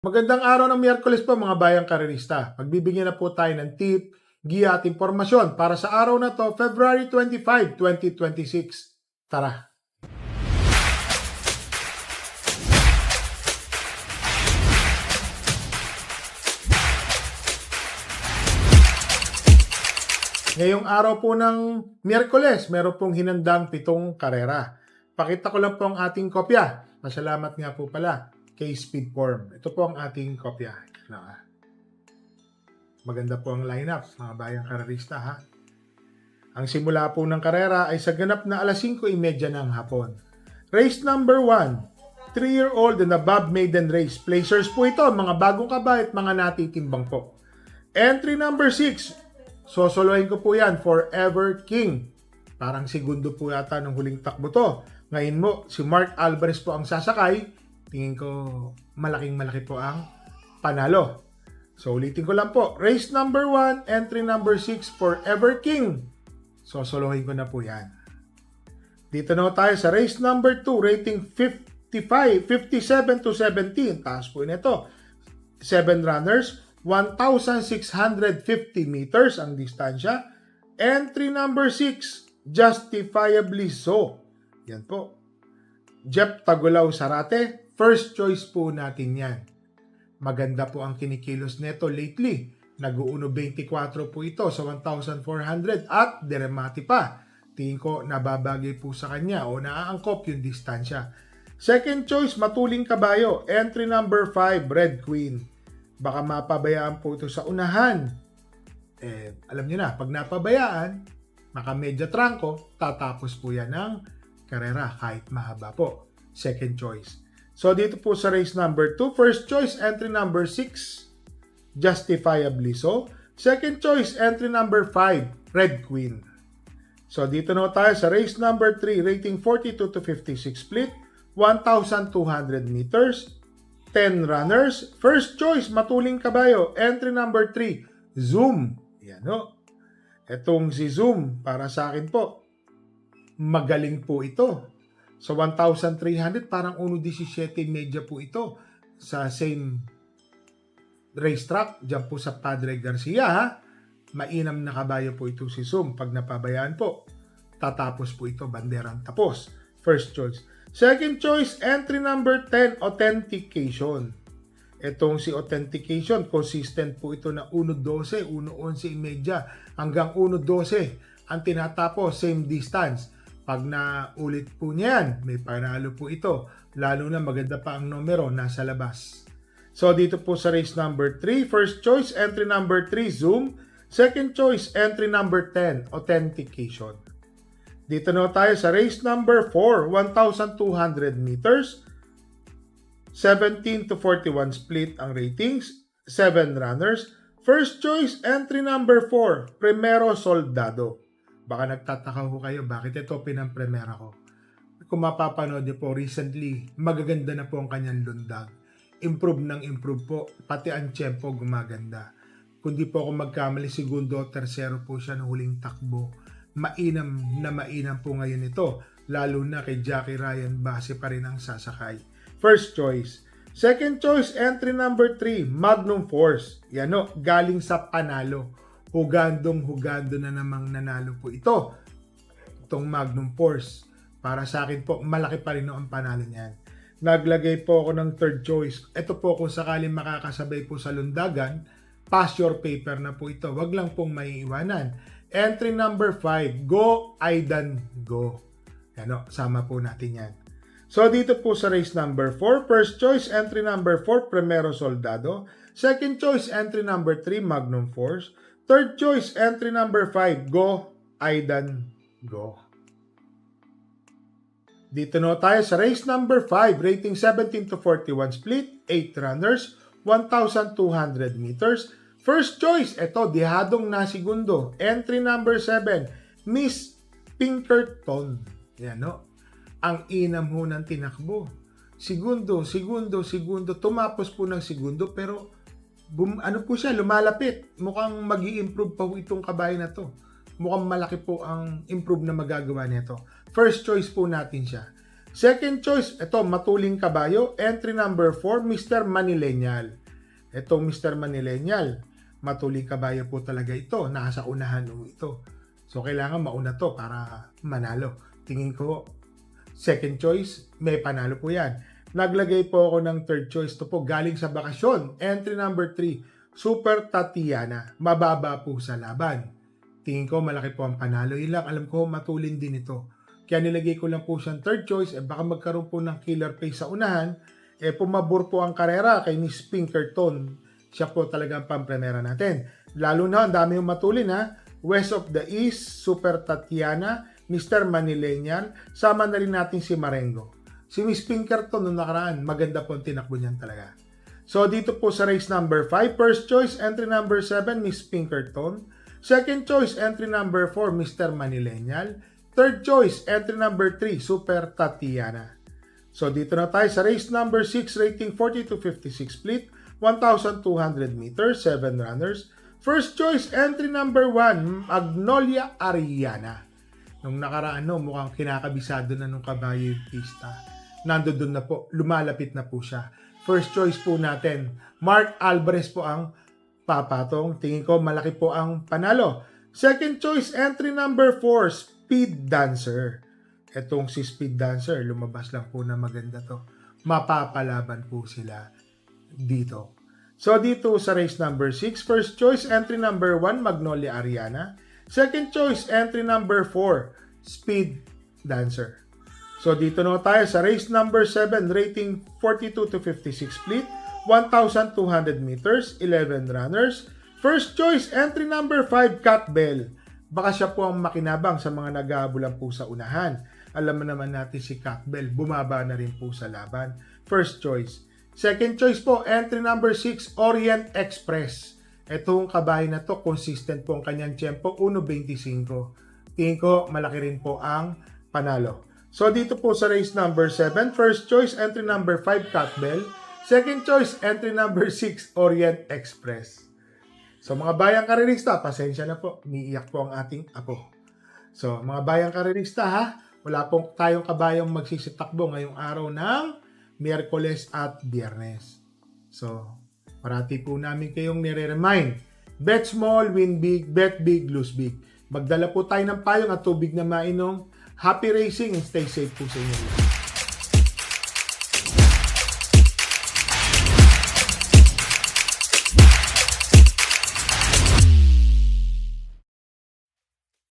Magandang araw ng Miyerkules po mga bayang karerista. Magbibigyan na po tayo ng tip, giya at impormasyon para sa araw na to, February 25, 2026. Tara! Ngayong araw po ng Miyerkules, meron pong hinandang 7 karera. Pakita ko lang po ang ating kopya. Masalamat nga po pala kay Speedform. Ito po ang ating kopya. Maganda po ang lineup, mga bayang karerista ha. Ang simula po ng karera ay sa ganap na alas 5:30 ng hapon. Race number 1, 3-year-old and above maiden race. Placers po ito, mga bagong kaba at mga natitimbang po. Entry number 6, sosolohin ko po yan, Forever King. Parang segundo po yata ng huling takbo to. Ngayon mo, si Mark Alvarez po ang sasakay. Tingin ko malaking-malaki po ang panalo. So ulitin ko lang po. Race number 1, entry number 6, Forever King. Sosolohin ko na po yan. Dito na tayo sa race number 2, rating 57 to 17. Taas po nito. 7 runners, 1,650 meters ang distansya. Entry number 6, Justifiably So. Yan po. Jeff Tagulaw Sarate, first choice po natin yan. Maganda po ang kinikilos neto lately. Nag-uuno 24 po ito sa 1,400 at deremati pa. Tingin ko nababagay po sa kanya o naaangkop yung distansya. Second choice, Matuling Kabayo. Entry number 5, Red Queen. Baka mapabayaan po ito sa unahan. Alam nyo na, pag napabayaan, makamedya trangko, tatapos po yan ng karera kahit mahaba po. Second choice. So dito po sa race number 2, first choice, entry number 6, Justifiably So. Second choice, entry number 5, Red Queen. So dito na tayo sa race number 3, rating 42 to 56 split, 1,200 meters, 10 runners. First choice, Matuling Kabayo, entry number 3, Zoom. Yan o. Etong si Zoom, para sa akin po, magaling po ito. So 1,300, parang 1,17 medya po ito sa same racetrack, dyan po sa Padre Garcia ha. Mainam na kabayo po ito si Zoom. Pag napabayaan po, tatapos po ito, banderang tapos. First choice. Second choice, entry number 10, Authentication. Itong si Authentication, consistent po ito na 1.12, 1.11 hanggang 1.12 ang tinatapos, same distance. Pag naulit po niyan, may panalo po ito. Lalo na maganda pa ang numero, nasa labas. So dito po sa race number 3, first choice, entry number 3, Zoom. Second choice, entry number 10, Authentication. Dito na tayo sa race number 4, 1,200 meters. 17 to 41 split ang ratings, 7 runners. First choice, entry number 4, Primero Soldado. Baka nagtataka ko kayo, bakit ito pinampremera ko? Kung mapapanood niyo po, recently, magaganda na po ang kanyang lundag. Improve ng improve po, pati ang tempo gumaganda. Kundi po ako magkamali, segundo o tersero po siya ng huling takbo. Mainam na mainam po ngayon ito, lalo na kay Jackie Ryan, base pa rin ang sasakay. First choice. Second choice, entry number 3, Magnum Force. Yan o, galing sa panalo. Hugandong-hugando na namang nanalo po ito. Itong Magnum Force. Para sa akin po, malaki pa rin ang panalo niyan. Naglagay po ako ng third choice. Ito po kung sakaling makakasabay po sa lundagan, pass your paper na po ito. Wag lang pong maiiwanan. Entry number 5, Go Aidan Go. Yan o, sama po natin yan. So dito po sa race number 4, first choice, entry number 4, Primero Soldado. Second choice, entry number 3, Magnum Force. Third choice, entry number 5, Go Aidan Go. Dito na tayo sa race number 5, rating 17 to 41 split, 8 runners, 1,200 meters. First choice, ito, dihadong na segundo. Entry number 7, Miss Pinkerton. Yan no? Ang inam ho ng tinakbo. Segundo, tumapos po ng segundo, pero ano po siya, lumalapit. Mukhang mag-i-improve pa po itong kabayo na to. Mukhang malaki po ang improve na magagawa nito. First choice po natin siya. Second choice, ito, matuling kabayo. Entry number 4, Mr. Manilenial. Ito, Mr. Manilenial. Matuling kabayo po talaga ito. Nasa unahan ito. So, kailangan mauna to para manalo. Tingin ko, second choice, may panalo po yan. Naglagay po ako ng third choice. Ito po, galing sa bakasyon. Entry number 3, Super Tatiana. Mababa po sa laban. Tingin ko, malaki po ang panalo. Yun lang, alam ko, matulin din ito. Kaya nilagay ko lang po siyang third choice, baka magkaroon po ng killer pace sa unahan, pumabor po ang karera kay Miss Pinkerton. Siya po talaga ang pampremera natin. Lalo na, ang dami yung matulin ha. West of the East, Super Tatiana, Mr. Manilenial, sama na rin natin si Marengo. Si Miss Pinkerton nung nakaraan, maganda po ang tinakbo niyan talaga. So dito po sa race number 5, first choice, entry number 7, Miss Pinkerton. Second choice, entry number 4, Mr. Manilenial. Third choice, entry number 3, Super Tatiana. So dito na tayo sa race number 6, rating 40 to 56 split, 1,200 meters, 7 runners. First choice, entry number 1, Magnolia Ariana. Nung nakaraan, mukhang kinakabisado na nung kabayo yung pista. Nandoon na po, lumalapit na po siya. First choice po natin, Mark Alvarez po ang papatong. Tingin ko malaki po ang panalo. Second choice, entry number 4, Speed Dancer. Etong si Speed Dancer, lumabas lang po na maganda to. Mapapalaban po sila dito. So dito sa race number 6, first choice, entry number 1, Magnolia Ariana. Second choice, entry number 4, Speed Dancer. So dito na tayo sa race number 7, rating 42 to 56 split, 1,200 meters, 11 runners. First choice, entry number 5, Cat Bell. Baka siya po ang makinabang sa mga nag-aabulan po sa unahan. Alam mo naman natin si Cat Bell, bumaba na rin po sa laban. First choice. Second choice po, entry number 6, Orient Express. Itong kabahay na to, consistent po ang kanyang tempo, 1.25. Tingin ko, malaki rin po ang panalo. So dito po sa race number 7, first choice, entry number 5, Cat Bell. Second choice, entry number 6, Orient Express. So mga bayang karerista, pasensya na po, umiiyak po ang ating apo. So mga bayang karerista ha, wala pong tayong kabayang magsisitakbo ngayong araw ng Miyerkules at Biyernes. So parati po namin kayong nire-remind, bet small, win big, bet big, lose big. Magdala po tayo ng payong at tubig na mainom. Happy racing and stay safe po sa inyo.